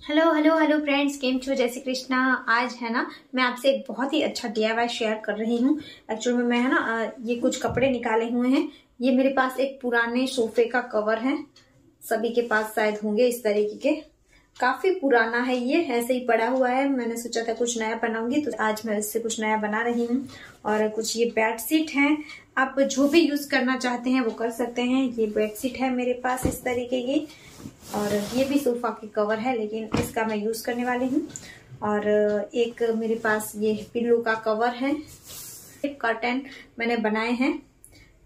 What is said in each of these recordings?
Hello hello hello friends, केम छो, जय श्री कृष्णा। आज है ना मैं आपसे एक बहुत ही अच्छा DIY शेयर कर रही हूँ। एक्चुअल में मैं है ना ये कुछ कपड़े निकाले हुए हैं। ये मेरे पास एक पुराने सोफे का कवर है, सभी के पास शायद होंगे इस तरीके के। काफी पुराना है, ये ऐसे ही पड़ा हुआ है। मैंने सोचा था कुछ नया बनाऊंगी, तो आज मैं इससे कुछ नया बना रही हूँ। और कुछ ये बेडशीट है, आप जो भी यूज करना चाहते हैं वो कर सकते हैं। ये बेडशीट है मेरे पास इस तरीके की, और ये भी सोफा की कवर है, लेकिन इसका मैं यूज करने वाली हूँ। और एक मेरे पास ये पिल्लो का कवर है। एक कर्टन मैंने बनाए हैं,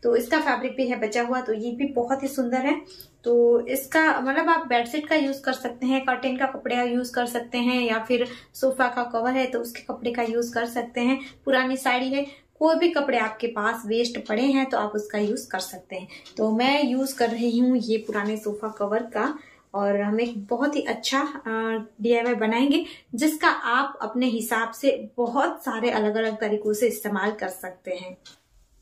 तो इसका फैब्रिक भी है बचा हुआ, तो ये भी बहुत ही सुंदर है। तो इसका मतलब आप बेडशीट का यूज कर सकते हैं, कर्टेन का कपड़े का यूज कर सकते हैं, या फिर सोफा का कवर है तो उसके कपड़े का यूज कर सकते हैं। पुरानी साड़ी है, कोई भी कपड़े आपके पास वेस्ट पड़े हैं तो आप उसका यूज कर सकते हैं। तो मैं यूज कर रही हूँ ये पुराने सोफा कवर का, और हम एक बहुत ही अच्छा DIY बनाएंगे जिसका आप अपने हिसाब से बहुत सारे अलग अलग तरीकों से इस्तेमाल कर सकते हैं।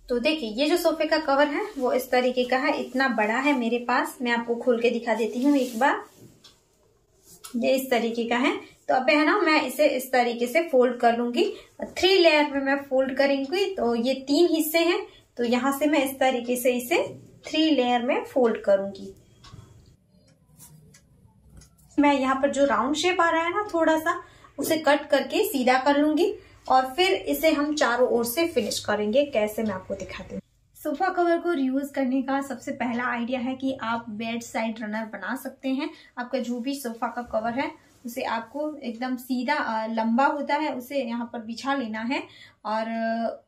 तो देखिए, ये जो सोफे का कवर है वो इस तरीके का है, इतना बड़ा है मेरे पास। मैं आपको खोल के दिखा देती हूँ एक बार। ये इस तरीके का है। तो अब है ना मैं इसे इस तरीके से फोल्ड कर लूंगी। 3 लेयर में मैं फोल्ड करूंगी। तो ये 3 हिस्से हैं, तो यहाँ से मैं इस तरीके से इसे 3 लेयर में फोल्ड करूंगी। मैं यहाँ पर जो राउंड शेप आ रहा है ना थोड़ा सा, उसे कट करके सीधा कर लूंगी, और फिर इसे हम चारों ओर से फिनिश करेंगे। कैसे मैं आपको दिखाती हूँ। सोफा कवर को रीयूज करने का सबसे पहला आइडिया है कि आप बेड साइड रनर बना सकते हैं। आपका जो भी सोफा का कवर है उसे आपको एकदम सीधा लंबा होता है, उसे यहाँ पर बिछा लेना है। और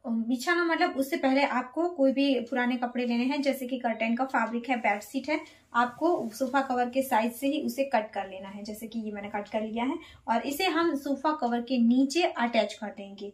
बिछाना मतलब उससे पहले आपको कोई भी पुराने कपड़े लेने हैं, जैसे कि कर्टेन का फैब्रिक है, बेडशीट है, आपको सोफा कवर के साइज से ही उसे कट कर लेना है। जैसे कि ये मैंने कट कर लिया है, और इसे हम सोफा कवर के नीचे अटैच कर देंगे।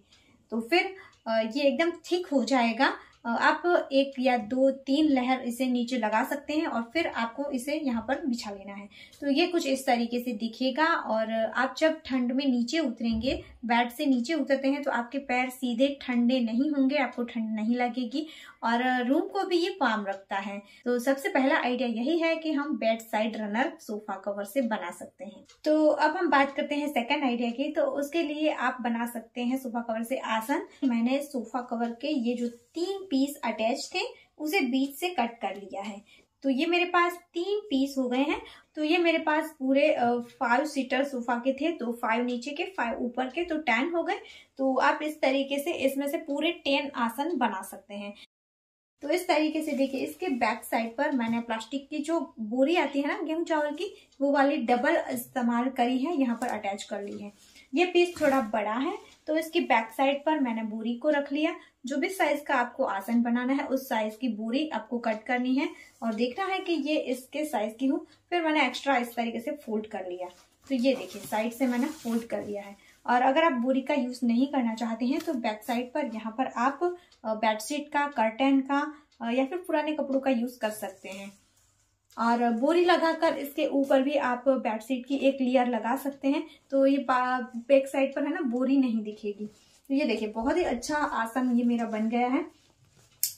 तो फिर ये एकदम थिक हो जाएगा। आप 1 या 2 3 लेयर इसे नीचे लगा सकते हैं, और फिर आपको इसे यहाँ पर बिछा लेना है। तो ये कुछ इस तरीके से दिखेगा। और आप जब ठंड में नीचे उतरेंगे, बेड से नीचे उतरते हैं, तो आपके पैर सीधे ठंडे नहीं होंगे, आपको ठंड नहीं लगेगी, और रूम को भी ये वार्म रखता है। तो सबसे पहला आइडिया यही है कि हम bed side runner sofa cover से बना सकते हैं। तो अब हम बात करते हैं सेकंड आइडिया की। तो उसके लिए आप बना सकते हैं सोफा कवर से आसन। मैंने सोफा कवर के ये जो 3 पीस अटैच थे उसे बीच से कट कर लिया है। तो ये मेरे पास 3 पीस हो गए हैं। तो ये मेरे पास पूरे 5 सीटर सोफा के थे, तो 5 नीचे के 5 ऊपर के, तो 10 हो गए। तो आप इस तरीके से इसमें से पूरे 10 आसन बना सकते हैं। तो इस तरीके से देखिए, इसके बैक साइड पर मैंने प्लास्टिक की जो बोरी आती है ना गेहूं चावल की, वो वाली डबल इस्तेमाल करी है, यहाँ पर अटैच कर ली है। ये पीस थोड़ा बड़ा है, तो इसकी बैक साइड पर मैंने बोरी को रख लिया। जो भी साइज का आपको आसन बनाना है उस साइज की बोरी आपको कट करनी है, और देखना है कि ये इसके साइज की हो। फिर मैंने एक्स्ट्रा इस तरीके से फोल्ड कर लिया। तो ये देखिए, साइड से मैंने फोल्ड कर लिया है। और अगर आप बोरी का यूज नहीं करना चाहते हैं तो बैक साइड पर यहाँ पर आप बेडशीट का, कर्टेन का, या फिर पुराने कपड़ों का यूज कर सकते हैं। और बोरी लगाकर इसके ऊपर भी आप बेडशीट की एक लेयर लगा सकते हैं, तो ये बैक साइड पर है ना बोरी नहीं दिखेगी। तो ये देखिए, बहुत ही अच्छा आसन ये मेरा बन गया है।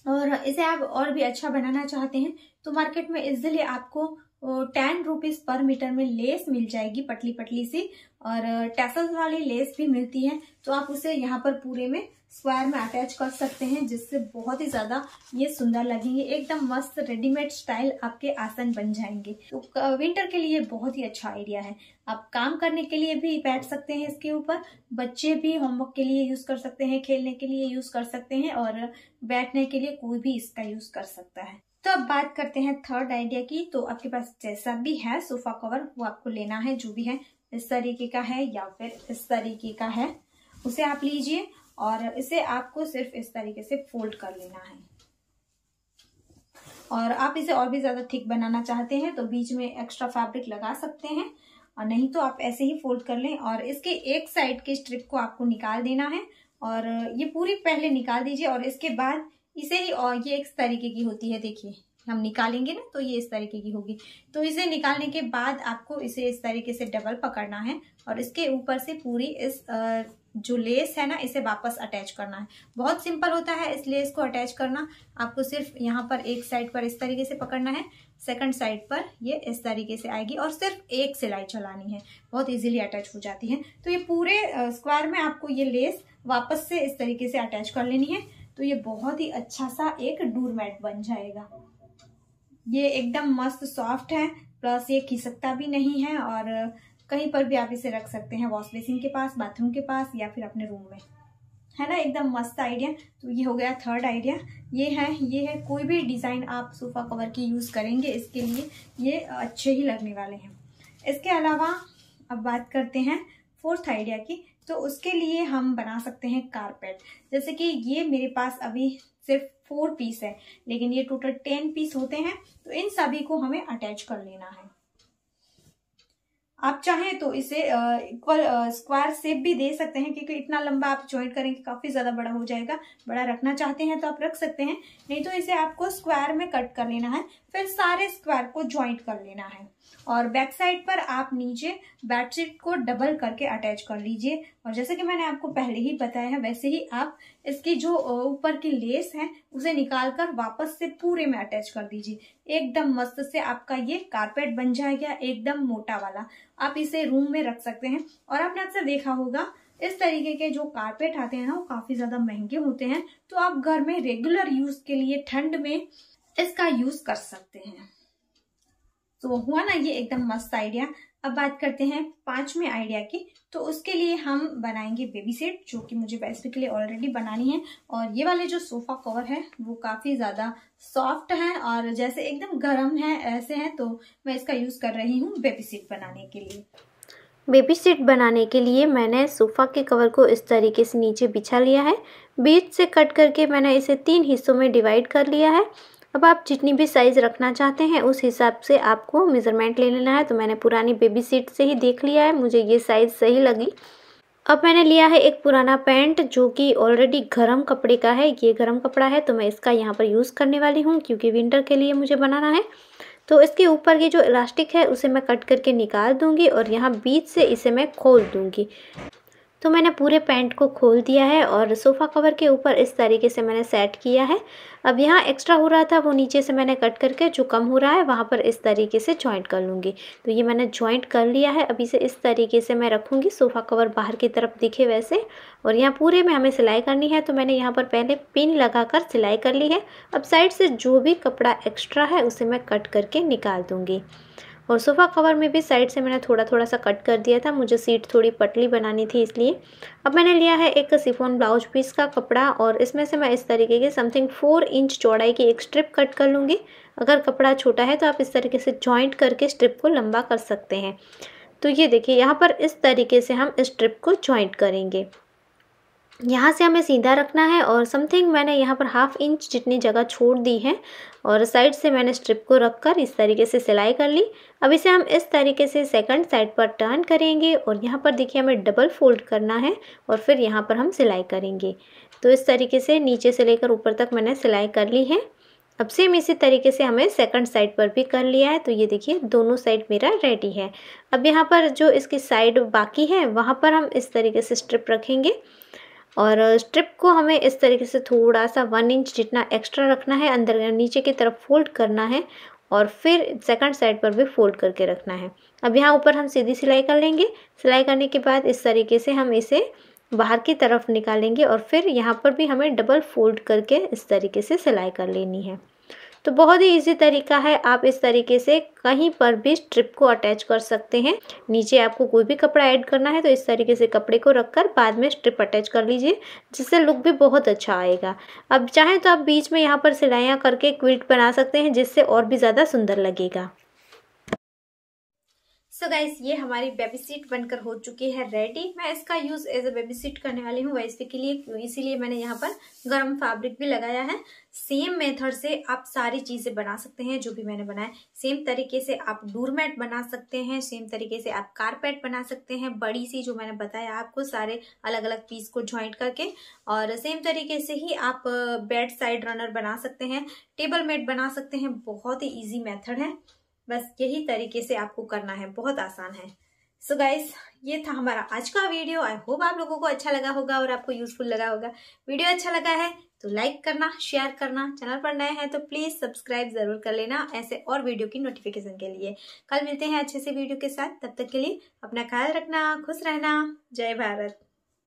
और इसे आप और भी अच्छा बनाना चाहते हैं तो मार्केट में इजिली आपको 10 रुपीज पर मीटर में लेस मिल जाएगी, पतली पतली सी, और टैसल्स वाली लेस भी मिलती है। तो आप उसे यहाँ पर पूरे में स्क्वायर में अटैच कर सकते हैं, जिससे बहुत ही ज्यादा ये सुंदर लगेंगे। एकदम मस्त रेडीमेड स्टाइल आपके आसन बन जाएंगे। तो विंटर के लिए बहुत ही अच्छा आइडिया है। आप काम करने के लिए भी बैठ सकते हैं इसके ऊपर, बच्चे भी होमवर्क के लिए यूज कर सकते हैं, खेलने के लिए यूज कर सकते हैं, और बैठने के लिए कोई भी इसका यूज कर सकता है। तो अब बात करते हैं थर्ड आइडिया की। तो आपके पास जैसा भी है सोफा कवर, वो आपको लेना है। जो भी है, इस तरीके का है या फिर इस तरीके का है, उसे आप लीजिए, और इसे आपको सिर्फ इस तरीके से फोल्ड कर लेना है। और आप इसे और भी ज्यादा थिक बनाना चाहते हैं तो बीच में एक्स्ट्रा फैब्रिक लगा सकते हैं, और नहीं तो आप ऐसे ही फोल्ड कर लें। और इसके एक साइड के स्ट्रिप को आपको निकाल देना है, और ये पूरी पहले निकाल दीजिए, और इसके बाद इसे ही, और ये एक तरीके की होती है देखिए, हम निकालेंगे ना तो ये इस तरीके की होगी। तो इसे निकालने के बाद आपको इसे इस तरीके से डबल पकड़ना है और इसके ऊपर से पूरी इस जो लेस है ना इसे वापस अटैच करना है। बहुत सिंपल होता है इस लेस को अटैच करना। आपको सिर्फ यहाँ पर एक साइड पर इस तरीके से पकड़ना है, सेकंड साइड पर ये इस तरीके से आएगी और सिर्फ एक सिलाई चलानी है, बहुत इजीली अटैच हो जाती है। तो ये पूरे स्क्वायर में आपको ये लेस वापस से इस तरीके से अटैच कर लेनी है। तो ये बहुत ही अच्छा सा एक डोरमैट बन जाएगा। ये एकदम मस्त सॉफ्ट है, प्लस ये खिसकता भी नहीं है और कहीं पर भी आप इसे रख सकते हैं, वॉश बेसिन के पास, बाथरूम के पास या फिर अपने रूम में, है ना। एकदम मस्त आइडिया। तो ये हो गया थर्ड आइडिया। ये है कोई भी डिजाइन आप सोफा कवर की यूज करेंगे इसके लिए ये अच्छे ही लगने वाले हैं। इसके अलावा अब बात करते हैं फोर्थ आइडिया की। तो उसके लिए हम बना सकते हैं कारपेट। जैसे कि ये मेरे पास अभी सिर्फ 4 पीस है, लेकिन ये टोटल 10 पीस होते हैं। तो इन सभी को हमें अटैच कर लेना है। आप चाहें तो इसे इक्वल स्क्वायर शेप भी दे सकते हैं, क्योंकि इतना लंबा आप ज्वाइंट करेंगे काफी ज्यादा बड़ा हो जाएगा। बड़ा रखना चाहते हैं तो आप रख सकते हैं, नहीं तो इसे आपको स्क्वायर में कट कर लेना है, फिर सारे स्क्वायर को ज्वाइंट कर लेना है। और बैक साइड पर आप नीचे बेडशीट को डबल करके अटैच कर लीजिए। और जैसे कि मैंने आपको पहले ही बताया है वैसे ही आप इसकी जो ऊपर की लेस है उसे निकालकर वापस से पूरे में अटैच कर दीजिए। एकदम मस्त से आपका ये कारपेट बन जाएगा, एकदम मोटा वाला। आप इसे रूम में रख सकते हैं। और आपने अक्सर देखा होगा इस तरीके के जो कारपेट आते हैं ना वो काफी ज्यादा महंगे होते हैं। तो आप घर में रेगुलर यूज के लिए ठंड में इसका यूज कर सकते हैं। तो हुआ ना ये एकदम मस्त आइडिया। अब बात करते हैं 5वें आइडिया की। तो उसके लिए हम बनाएंगे बेबी सेट, जो कि मुझे बेसिकली ऑलरेडी बनानी है। और ये वाले जो सोफा कवर है वो काफी ज्यादा सॉफ्ट है और जैसे एकदम गर्म है ऐसे हैं, तो मैं इसका यूज कर रही हूँ बेबी सेट बनाने के लिए। बेबी सीट बनाने के लिए मैंने सोफ़ा के कवर को इस तरीके से नीचे बिछा लिया है। बीच से कट करके मैंने इसे 3 हिस्सों में डिवाइड कर लिया है। अब आप जितनी भी साइज़ रखना चाहते हैं उस हिसाब से आपको मेज़रमेंट ले लेना है। तो मैंने पुरानी बेबी सीट से ही देख लिया है, मुझे ये साइज़ सही लगी। अब मैंने लिया है एक पुराना पैंट जो कि ऑलरेडी गर्म कपड़े का है। ये गर्म कपड़ा है तो मैं इसका यहाँ पर यूज़ करने वाली हूँ, क्योंकि विंटर के लिए मुझे बनाना है। तो इसके ऊपर की जो इलास्टिक है उसे मैं कट करके निकाल दूंगी और यहाँ बीच से इसे मैं खोल दूंगी। तो मैंने पूरे पैंट को खोल दिया है और सोफ़ा कवर के ऊपर इस तरीके से मैंने सेट किया है। अब यहाँ एक्स्ट्रा हो रहा था वो नीचे से मैंने कट करके जो कम हो रहा है वहाँ पर इस तरीके से जॉइंट कर लूँगी। तो ये मैंने जॉइंट कर लिया है। अब इसे इस तरीके से मैं रखूँगी सोफ़ा कवर बाहर की तरफ दिखे वैसे। और यहाँ पूरे में हमें सिलाई करनी है, तो मैंने यहाँ पर पहले पिन लगाकर सिलाई कर ली है। अब साइड से जो भी कपड़ा एक्स्ट्रा है उसे मैं कट करके निकाल दूँगी। और सोफ़ा कवर में भी साइड से मैंने थोड़ा थोड़ा सा कट कर दिया था, मुझे सीट थोड़ी पतली बनानी थी इसलिए। अब मैंने लिया है एक शिफॉन ब्लाउज पीस का कपड़ा और इसमें से मैं इस तरीके के समथिंग 4 इंच चौड़ाई की एक स्ट्रिप कट कर लूँगी। अगर कपड़ा छोटा है तो आप इस तरीके से जॉइंट करके स्ट्रिप को लंबा कर सकते हैं। तो ये देखिए यहाँ पर इस तरीके से हम स्ट्रिप को जॉइंट करेंगे। यहाँ से हमें सीधा रखना है और समथिंग मैंने यहाँ पर 1/2 इंच जितनी जगह छोड़ दी है और साइड से मैंने स्ट्रिप को रखकर इस तरीके से सिलाई कर ली। अब इसे हम इस तरीके से सेकंड साइड पर टर्न करेंगे और यहाँ पर देखिए हमें डबल फोल्ड करना है और फिर यहाँ पर हम सिलाई करेंगे। तो इस तरीके से नीचे से लेकर ऊपर तक मैंने सिलाई कर ली है। अब सेम इसी तरीके से हमें सेकंड साइड पर भी कर लिया है। तो ये देखिए दोनों साइड मेरा रेडी है। अब यहाँ पर जो इसकी साइड बाकी है वहाँ पर हम इस तरीके से स्ट्रिप रखेंगे और स्ट्रिप को हमें इस तरीके से थोड़ा सा 1 इंच जितना एक्स्ट्रा रखना है, अंदर नीचे की तरफ फोल्ड करना है और फिर सेकंड साइड पर भी फोल्ड करके रखना है। अब यहाँ ऊपर हम सीधी सिलाई कर लेंगे। सिलाई करने के बाद इस तरीके से हम इसे बाहर की तरफ निकालेंगे और फिर यहाँ पर भी हमें डबल फोल्ड करके इस तरीके से सिलाई कर लेनी है। तो बहुत ही इजी तरीका है, आप इस तरीके से कहीं पर भी स्ट्रिप को अटैच कर सकते हैं। नीचे आपको कोई भी कपड़ा ऐड करना है तो इस तरीके से कपड़े को रखकर बाद में स्ट्रिप अटैच कर लीजिए, जिससे लुक भी बहुत अच्छा आएगा। अब चाहें तो आप बीच में यहाँ पर सिलाइयाँ करके क्विल्ट बना सकते हैं, जिससे और भी ज़्यादा सुंदर लगेगा। सो गाइस, ये हमारी बेबी सीट बनकर हो चुकी है रेडी। मैं इसका use as a baby seat करने वाली हूँ वैसे के लिए, इसीलिए मैंने यहाँ पर गर्म फैब्रिक भी लगाया है। सेम मेथड से आप सारी चीजें बना सकते हैं जो भी मैंने बनाया। सेम तरीके से आप डोरमैट बना सकते हैं, सेम तरीके से आप कारपेट बना सकते हैं, बड़ी सी जो मैंने बताया आपको सारे अलग अलग पीस को ज्वाइंट करके। और सेम तरीके से ही आप बेड साइड रनर बना सकते हैं, टेबल मैट बना सकते हैं। बहुत ही इजी मेथड है, बस यही तरीके से आपको करना है, बहुत आसान है। सो गाइस, ये था हमारा आज का वीडियो। आई होप आप लोगों को अच्छा लगा होगा और आपको यूजफुल लगा होगा। वीडियो अच्छा लगा है तो लाइक करना, शेयर करना, चैनल पर नए हैं तो प्लीज सब्सक्राइब जरूर कर लेना ऐसे और वीडियो की नोटिफिकेशन के लिए। कल मिलते हैं अच्छे से वीडियो के साथ, तब तक के लिए अपना ख्याल रखना, खुश रहना। जय भारत।